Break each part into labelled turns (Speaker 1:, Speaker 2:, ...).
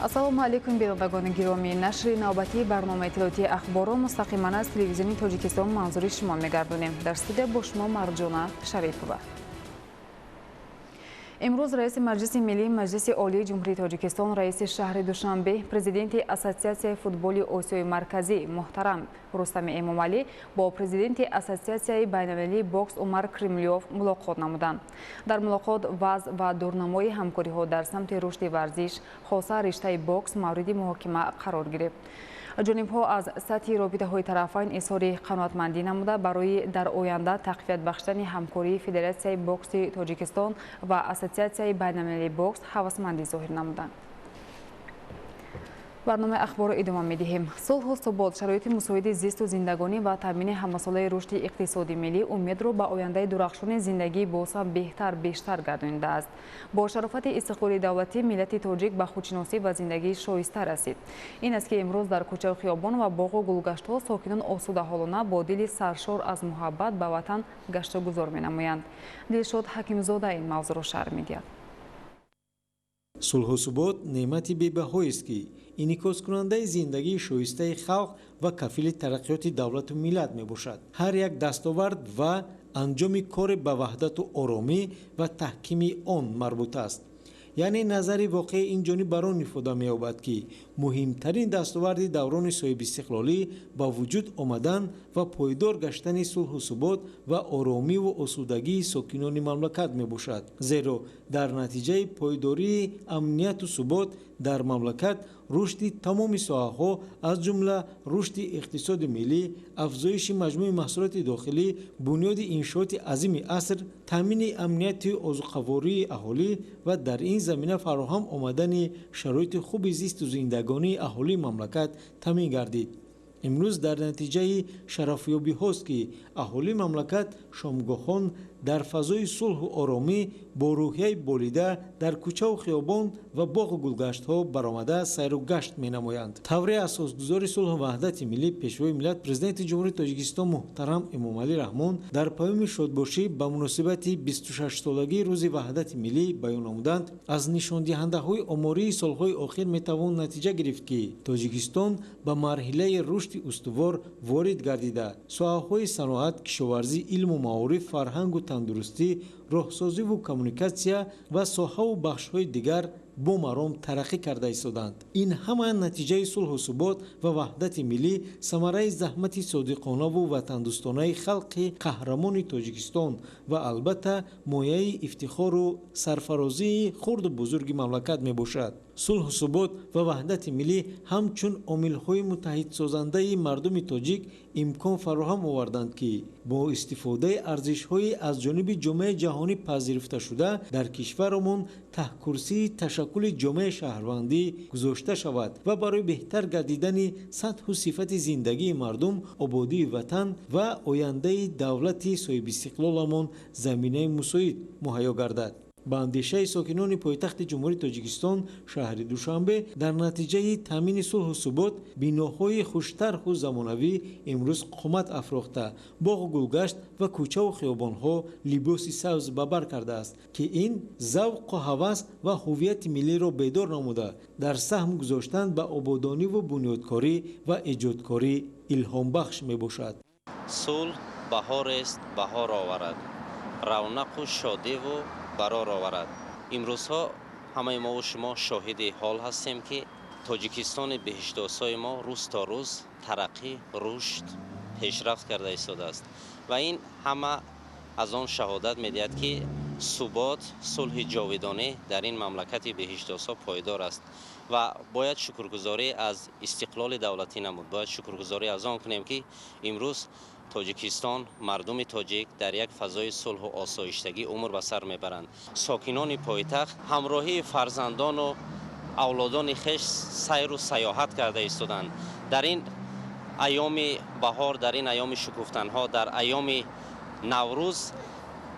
Speaker 1: ассалому алайкум бинандагони гиромӣ. Нашри навбатии барномаи иттилоотии ахборо мустақиман аз телевизиони Тоҷикистон манзури шумо мегардонем. Дар студия бо шумо Марҷона Шарипова. امروز رئیس مجلس ملی مجلس عالی جمهوری تاجیکستان رئیس شهر دوشنبه پرزیدنت اسوسیاسیون فوتبال آسیای مرکزی محترم رستم امامعلی با پرزیدنت اسوسیاسیون بین‌المللی بوکس عمر کرملیوف ملاقات نمودند. در ملاقات وضع و دورنمای همکاری‌ها در سمت رشد ورزش خاصه رشته بوکس مورد محاکمه قرار گرفت. جانب‌ها از سطح رابطه‌های طرفین اظهار قناعتمندی نموده برای در آینده تقویت بخشیدن همکاری فدراسیون بوکس تاجیکستان و اسوسیاسیون بین‌المللی بوکس هوسمندی ظاهر نمودند. برنامه اخبار ادامه می‌دهیم. صلح و ثبات، شرایط مساعد زیست و زندگانی و تامین همساله رشد اقتصادی ملی امید را به آینده درخشان زندگی بازم بیشتر گردانیده است. با شرافت استقلال دولتی ملت تاجیک به خودشناسی و زندگی شایسته رسید. این است که امروز در کوچه و خیابان و باغ و گلگشت‌ها ساکنان آسوده حالانه با دل سرشار از محبت به وطن گشت و گذار می‌نمایند. دلشاد حکیم‌زاده این موضوع را شرح می‌دهد.
Speaker 2: صلح و ثبات نعمتی بی‌بهایی است که انعکاس کننده زندگی شایسته خلق و کفیل ترقیات دولت و ملت میباشد. هر یک دستاورد و انجام کار به وحدت و آرامی و تحکیم آن مربوط است. یعنی نظر واقع این جانب بر آن ifade می‌یابد که مهمترین دستاورد دوران صاحب استقلالی با وجود آمدن و پایدار گشتن صلح و ثبات و آرامی و آسودگی ساکنان مملکت میباشد. زیرا در نتیجه پایداری امنیت و ثبات در مملکت رشد تمام ساحه‌ها از جمله رشد اقتصاد ملی، افزایش مجموع محصولات داخلی، بنیاد انشاءات عظیم عصر، تامین امنیت و آذوقه‌واری اهالی و در این زمینه فراهم آمدن شرایط خوب زیست و زندگانی اهالی مملکت تامین گردید. امروز در نتیجه شرافیابی هاست که اهالی مملکت شامگاهان در فضای صلح و آرامی با روحیه بالیده در کوچه و خیابان و باغ و گلگشت ها برآمده سیر و گشت می نمایند. طور اساسگذار صلح و وحدت ملی پیشوای ملت پرزیدنت جمهوری تاجیکستان محترم امامعلی رحمان در پیام شادباشی به مناسبت 26 سالگی روز وحدت ملی بیان نمودند. از نشان دهنده های آماری سالهای اخیر می توان نتیجه گرفت که تاجیکستان به مرحله رشد استوار وارد گردیده. ساحه‌های صنعت، کشاورزی، علم و معارف، فرهنگ و تندرستی، راهسازی و کمیونیکاسیا و ساحه و بخش‌های دیگر با مرام ترقی کرده ایستادند. این همه نتیجه صلح و ثبات و وحدت ملی، ثمره زحمت صادقانه و وطندوستانه خلق قهرمان تاجیکستان و البته مایه افتخار و سرفرازی خرد و بزرگ مملکت می باشد. صلح و ثبات و وحدت ملی همچون عامل‌های متحد سازنده مردم تاجیک امکان فراهم آوردند که با استفاده ارزش‌های از جانب جامعه جهانی پذیرفته شده در کشورمان تحت کرسی تشکل جامعه شهروندی گذاشته شود و برای بهتر گردیدن سطح و صفت زندگی مردم، آبادی وطن و آینده دولت صاحب استقلالمان زمینه مساعد مهیا گردد. با اندیشه ساکنان پایتخت جمهوری تاجیکستان شهر دوشنبه در نتیجه تامین صلح و ثبات بناهای خوش‌طرح و زمانوی امروز قامت افراخته باغ و گلگشت و کوچه و خیابان‌ها لباس سبز به بر کرده است که این ذوق و هوس و هویت ملی را بیدار نموده در سهم گذاشتن به آبادانی و بنیادکاری و ایجادکاری الهام بخش می باشد.
Speaker 3: صلح بهار است، بهار آورد، رونق و شادی و برار آورد. امروزها همه ما و شما شاهد حال هستیم که تاجیکستان بهشت آسای ما روز تا روز ترقی، رشد، پیشرفت کرده ایستاده است و این همه از آن شهادت می‌دهد که ثبات، صلح جاودانه در این مملکت بهشت آسا پایدار است و باید شکرگزاری از استقلال دولتی نمود. باید شکرگزاری از آن کنیم که امروز تاجیکستان، مردم تاجیک در یک فضای صلح و آسایشتگی عمر به سر میبرند. ساکنان پایتخت همراهی فرزندان و اولادان خویش سیر و سیاحت کرده ایستادند. در این ایام بهار، در این ایام شکفتنها، در ایام نوروز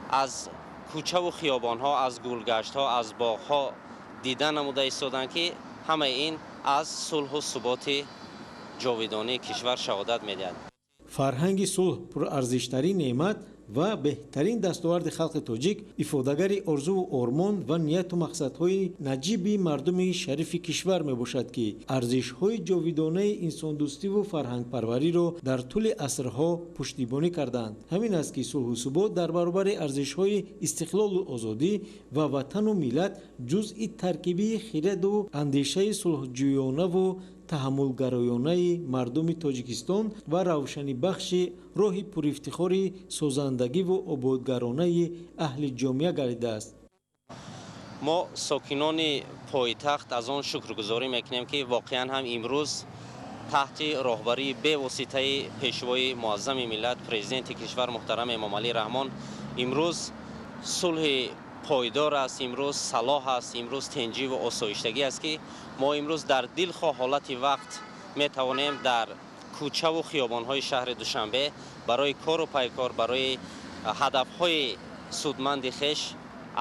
Speaker 3: از کوچه و خیابانها، از گلگشتها، از باغها دیدن نموده ایستادند که همه این از صلح و ثبات جاودانه کشور شهادت میدهد.
Speaker 2: فرهنگ صلح پر ارزشترین نعمت ва беҳтарин дастоварди халқи тоҷик ифодагари орзуву ормон ва нияту мақсадҳои наҷиби мардуми шарифи кишвар мебошад ки арзишҳои ҷовидонаи инсондӯстиву фарҳангпарвариро дар тӯли асрҳо пуштибонӣ карданд. ҳамин аст ки сулҳу субот дар баробари арзишҳои истиқлолу озодӣ ва ватану миллат ҷузъи таркибии хираду андешаи сулҳҷӯёнаву таҳаммулгароёнаи мардуми Тоҷикистон ва равшанибахши роҳи пурифтихори созандагиву ободгаронаи аҳли ҷомеа гардидааст.
Speaker 3: мо сокинони пойтахт аз он шукргузорӣ мекунем ки воқеан ҳам имрӯз таҳти роҳбарии бевоситаи пешвои муаззами миллат президенти кишвар муҳтарам эмомалӣ раҳмон имрӯз сулҳи пойдор аст, имрӯз салоҳ аст, имрӯз тинҷиву осоиштагӣ аст ки мо имрӯз дар дилхоҳ ҳолати вақт метавонем дар кӯчаву хиёбонҳои шаҳри Душанбе барои кору пайкор, барои ҳадафҳои судманди хеш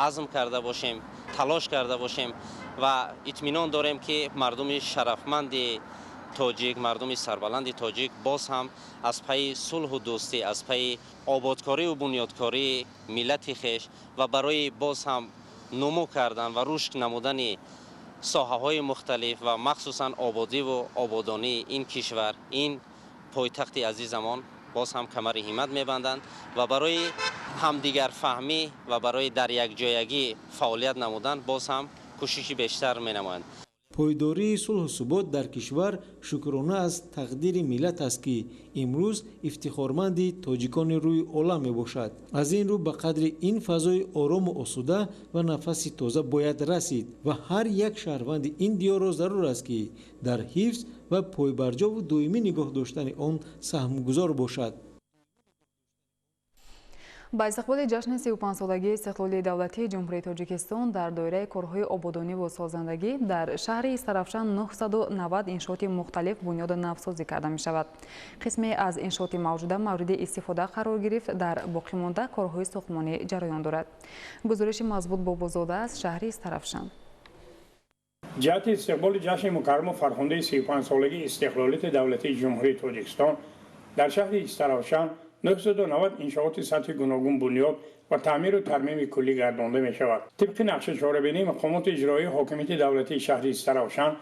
Speaker 3: азм карда бошем, талош карда бошем ва итминон дорем ки мардуми шарафманди тоҷик, мардуми сарбаланди тоҷик боз ҳам аз пайи сулҳу дӯстӣ, аз пайи ободкориву бунёдкории миллати хеш ва барои боз ҳам нумӯ кардан ва рушд намудани соҳаҳои мухталиф ва махсусан ободиву ободонии ин кишвар, ин пойтахти азизамон боз ҳам камари ҳиммат мебанданд ва барои ҳамдигарфаҳмӣ ва барои дар якҷоягӣ фаъолият намудан боз ҳам кӯшиши бештар менамоянд.
Speaker 2: пойдории сулҳу субот дар кишвар шукрона аз тақдири миллат аст ки имрӯз ифтихорманди тоҷикони рӯи олам мебошад. аз ин рӯ ба қадри ин фазои орому осуда ва нафаси тоза бояд расид ва ҳар як шаҳрванди ин диёрро зарур аст ки дар ҳифз ва пойбарҷову доимӣ нигоҳ доштани он саҳмгузор бошад.
Speaker 1: ба истиқболи ҷашни 35-солагии истиқлолии давлатии ҷумҳурии Тоҷикистон дар доираи корҳои ободониву созандагӣ дар шаҳри Истарафшан 990 иншооти мухталиф бунёду навсозӣ карда мешавад. қисме аз иншооти мавҷуда мавриди истифода қарор гирифт, дар боқимонда корҳои сохтмонӣ ҷараён дорад. гузориши Мазбут Бобозода аз шаҳри Истарафшан.
Speaker 4: ҷиҳати истиқболи ҷашни мукарраму фархондаи 35-солагии истиқлолияти давлатии ҷумҳурии Тоҷикистон дар шаҳри Истарафшан 990 иншооти сатҳи гуногун бунёд ва таъмиру тармими куллӣ гардонда мешавад. тибқи нақшачорабинии мақомоти иҷроии ҳокимияти давлатии шаҳри Истарафшан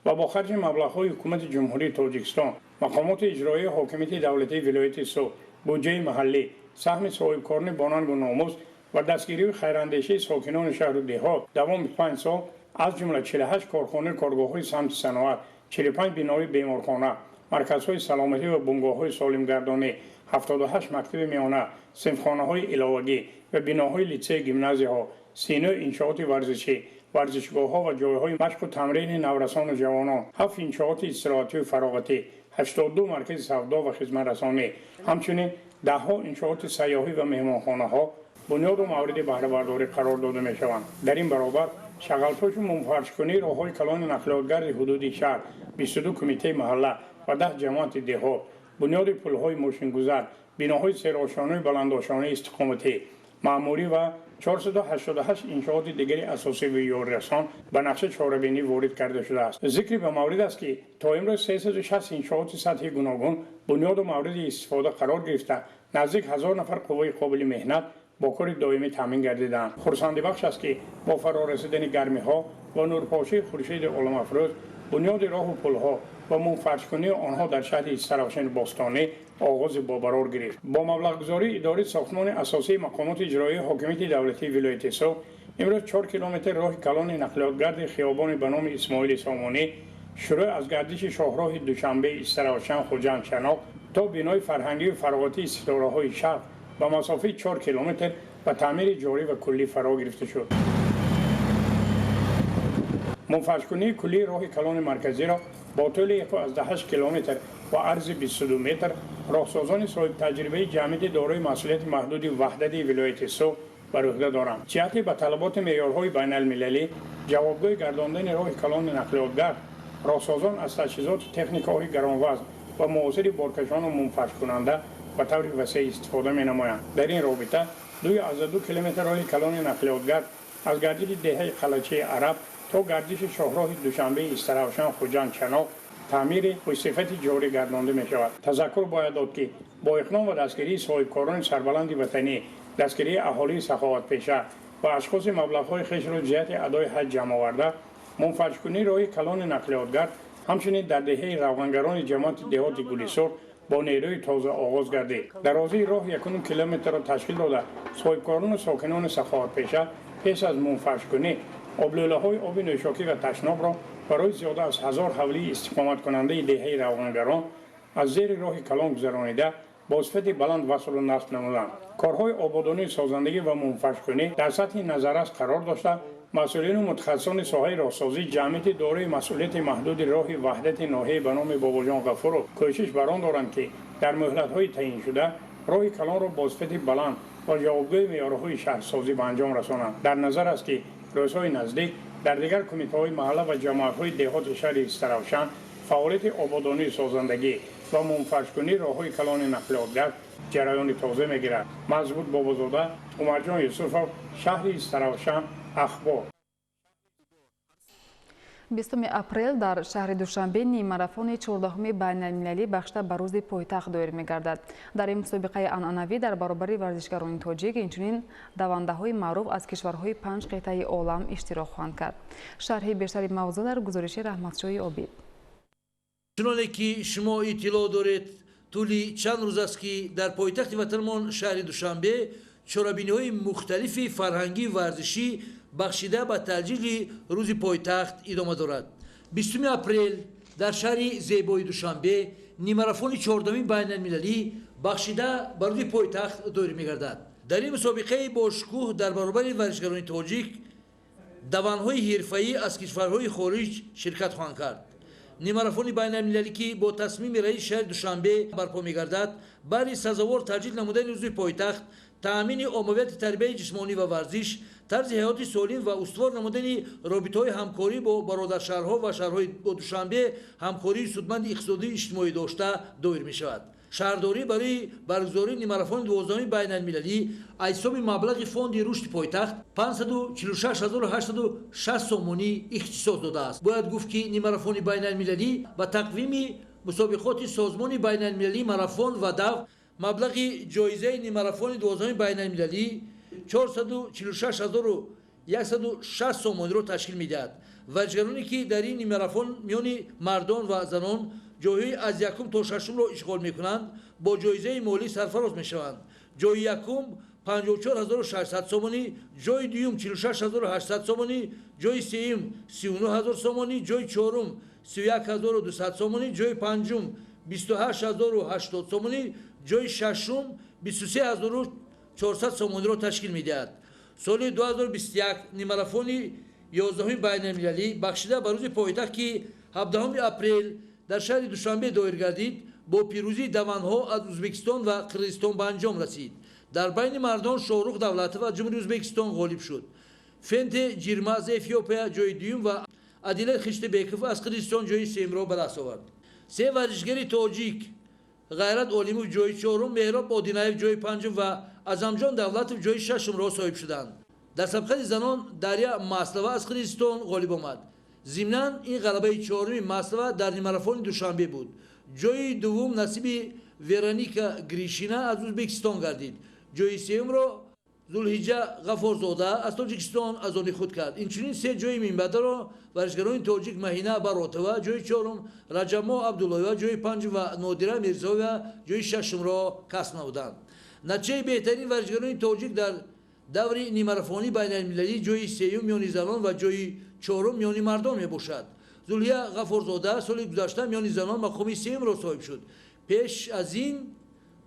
Speaker 4: ва бо харҷи маблағҳои ҳукумати ҷумҳурии Тоҷикистон, мақомоти иҷроии ҳокимияти давлатии вилояти Суд, буҷаи маҳаллӣ, саҳми соҳибкорни бонангу номус ва дастгирии хайрандешаи сокинони шаҳру деҳот давоми 5 сол аз ҷумла 48 корхона коргоҳҳои самти саноат, 45 бинои беморхона, марказҳои саломатӣ ва бунгоҳҳои солимгардонӣ, 78 мактаби меёна, синфхонаҳои иловагӣ ва биноҳои литсеи гимназияҳо, 39 иншооти варзишӣ, варзишгоҳҳо ва ҷойҳои машқу тамрини наврасону ҷавонон, 7 иншооти истироҳатию фароғатӣ, 82 маркази савдо ва хизматрасонӣ, ҳамчунин даҳҳо иншооти сайёҳӣ ва меҳмонхонаҳо бунёду мавриди баҳравардорӣ қарор дода мешаванд. дар ин баробар шағалтошу мунфаршкунии роҳҳои калони нақлиётгарди ҳудуди шаҳр, 22 кумитаи маҳалла ва 10 ҷамоати деҳот, бунёди пулҳои мошингузар, биноҳои серошонаи баландошонаи истиқоматӣ, маъмурӣ ва 488 иншооти дигари асосиву ёрирасон ба нақша чорабинӣ ворид карда шудааст. зикри ба маврид аст ки то имрӯз 360 иншооти сатҳи гуногун бунёду мавриди истифода қарор гирифта, наздик 1000 нафар қувваи қобили меҳнат бо кори доимӣ таъмин гардидаанд. хурсандибахш аст ки бо фарорасидани гармиҳо ва нурпошии хуршеди оламафрӯз бунёди роҳу пулҳо ва мунфаршкунии онҳо дар шаҳри Истарафшани бостонӣ оғози бобарор гирифт. бо маблағгузории идори сохтмони асосии мақомоти иҷроии ҳокимияти давлатии вилояти Суд имрӯз 4 километр роҳи калони нақлиётгарди хиёбони ба номи Исмоили Сомонӣ шурӯъ аз гардиши шоҳроҳи Душанбе Истарафшан Хуҷанд Чаноқ то бинои фарҳангию фароғатии ситораҳои шарқ ба масофаи 4 километр ба таъмири ҷорӣ ва куллӣ фаро гирифта шуд. мунфаршкунии куллии роҳи калони марказиро бо тӯли 18 километр ва арзи 22 метр роҳсозони соҳибтаҷрибаи ҷамъияти дорои масъулияти маҳдуди ваҳдати вилояти Суд бар уҳда доранд. ҷиҳати ба талаботи меъёрҳои байналмилалӣ ҷавобгӯи гардондани роҳи калони нақлиётгар, роҳсозон аз таҷҳизоти техникаҳои гаронвазн ва муосири боркашону мунфаршкунанда ба таври васеъ истифода менамоянд. дар ин робита 2 километр роҳи калони нақлиётгар аз гардиши деҳаи қалачаи араб то гардиши шоҳроҳи Душанбе Истарафшан Хуҷанд Чаноқ تعمیر پشتیفت جاری گردانده می شود. تذکر باید داد که با اقدام و دستگیری صاحبکاران سربلند وطنی، دستگیری اهالی سخاوت پیشه و اشخاص مبلغ‌های خویش را جهت ادای حج جمع آورده، منفعل‌کنی راه کلان نقلیاتگر همچنین در دهه روغنگران جماعت دهات گلیسر با نیروی تازه آغاز گردید. درازی راه 1 کیلومتر را تشکیل داده صاحبکاران و ساکنان سخاوت پیشه پس از منفعل‌کنی آبلوله‌های آب نوشاکی و تشناب را برای زیاده از 1000 حولی استقامت کننده دهه روغنگران از زیر راه کلان گذرانیده با صفت بلند وصل و نصب نمودند. کارهای آبادانی سازندگی و منفعل‌کنی در سطح نظررس قرار داشته مسئولین و متخصصان ساحه راهسازی جمعیت دارای مسئولیت محدود راه وحدت ناحیه به نام باباجان غفور کوشش بر آن دارند که در مهلت‌های تعیین شده راه کلان را با صفت بلند و جوابگوی معیارهای شهرسازی به انجام رسانند. در نظر است که روزهای نزدیک در دیگر کمیته‌های محله و جماعت‌های دهات شهر استراوشن فعالیت آبادانی سازندگی و منفعل‌کنی راه‌های کلان نقلیاتگر جریان تازه می‌گیرد. مزبوط بابازاده، عمرجان یوسفov، شهر استراوشن، اخبار.
Speaker 1: 20 اپریل در شهر دوشنبه نیم ماراتون 14 بین‌المللی بخشیده به روز پایتخت دایر می‌گردد. در این مسابقه عنعنوی در برابر ورزشکاران تاجیک اینچنین دونده‌های معروف از کشورهای 5 قطعه عالم اشتراک خواهند کرد. شرح بیشتری موضوع در گزارش رحمتشاه عابد.
Speaker 5: چنانه که شما اطلاع دارید طولی چند روز است که در پایتخت وطنمان شهر دوشنبه چرابینی‌های مختلف فرهنگی و ورزشی بخشیده به تجلیل روز پایتخت ادامه دارد. 20 اپریل در شهر زیبای دوشنبه نیم ماراتون 14 بین‌المللی بخشیده به روز پایتخت دایر می‌گردد. در این مسابقه با شکوه در برابر ورزشکاران تاجیک دوندهای حرفه‌ای از کشورهای خارج شرکت خواهند کرد. نیم ماراتون بین‌المللی که با تصمیم رئیس شهر دوشنبه برپا می‌گردد برای سزاوار تجلیل نمودن روز پایتخت تأمین عمومیت تربیت جسمانی و ورزش، طرز حیات سالم و استوار نمودن رابطه‌های همکاری با برادرشهرها و شهرهای با دوشنبه همکاری سودمند اقتصادی اجتماعی داشته دایر می‌شود. شهرداری برای برگزاری نیم ماراتون 12 بین‌المللی از حساب مبلغ فوند رشد پایتخت 546860 سومانی اختصاص داده است. باید گفت که نیم ماراتون بین‌المللی با تقویم مسابقات سازمان بین‌المللی ماراتون و دو مبلغ جایزه نیم ماراتون 12 بین‌المللی 446160 سومانی را تشکیل می‌دهد. ورزشکارانی که در این نیم ماراتون میان مردان و زنان جایهای از 1 تا 6 را اشغال می‌کنند با جایزه مالی سرفراز می‌شوند. جای یکم 54600 سومانی، جای دوم 46800 سومانی، جای سوم 39000 سومانی، جای چهارم 31200 سومانی، جای پنجم 28080 سومانی، جای ششم 23400 سومانی را تشکیل می‌دهد. سال 2021 نیم ماراتون 11 بین‌المللی بخشیده به روز پایتخت که 17 اپریل در شهر دوشنبه دایر گردید با پیروزی دوندها از ازبکستان و قرغیزستان به انجام رسید. در بین مردان شاهرخ دولتov و جمهوری ازبکستان غالب شد. فنت جیرما از افیوپیا جای دوم و عدیل خشت بیکوف از قرغیزستان جای سوم را به دست آورد. سه ورزشگر تاجیک غیرت علیموف جای چهارم، مهراب آدینایف جای پنجم و اعظمجان دولتov جای ششم را صاحب شدند. در سبقت زنان دریا ماسلوا از قرغیزستان غالب آمد. ضمناً این غلبه چهارم ماسلوا در نیم ماراتون دوشنبه بود. جای دوم نصیب ورونیکا گریشینا از ازبکستان گردید. جای سوم را زولحجه غفارزاده از تاجیکستان از آن خود کرد. اینچنین سه جای منبعه را ورزشکاران تاجیک مهینه براتوا جای چهارم، رجما عبداللهیوا جای پنجم و نادره میرزایوا جای ششم را کسب نمودند. نتیجه بهترین ورزشکاران تاجیک در دور نیم ماراتونی بین‌المللی جای سوم میان زنان و جای چهارم میان مردان میباشد. زولحجه غفارزاده سال گذشته میان زنان مقام سوم را صاحب شد. پیش از این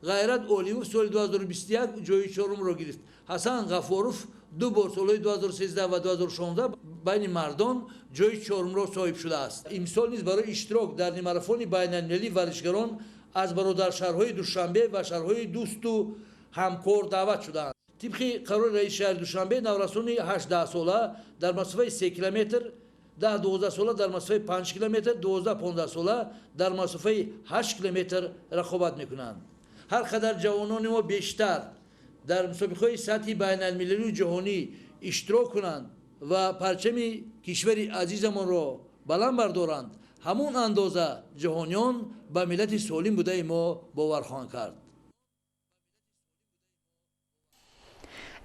Speaker 5: غیرت علیموف سال 2021 جای چهارم را گرفت. حسن غفاروف دو بار سال 2013 و 2016 بین مردان جای چهارم را صاحب شده است. امسال نیز برای اشتراک در نیم ماراتون بین‌المللی ورزشکاران از برادرشهرهای دوشنبه و شهرهای دوست و همکار دعوت شدند. طبق قرار رئیس شهر دوشنبه نورسان 18 ساله در مسافه 3 کیلومتر، 10-12 ساله در مسافه 5 کیلومتر، 12-15 ساله در مسافه 8 کیلومتر رقابت میکنند. هر قدر جوانان ما بیشتر در مسابقه‌های سطحی بین‌المللی و جهانی اشتراک کنند و پرچم کشور عزیزمان را بلند بردارند، ҳамон андоза ҷаҳониён ба миллати солим будаи мо бовар хоҳанд кард.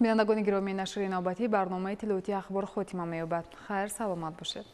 Speaker 1: бинандагони гиромӣ, нашри навбатӣ барномаи тиловати ахбор хотима меёбад. хайр саломат бошед.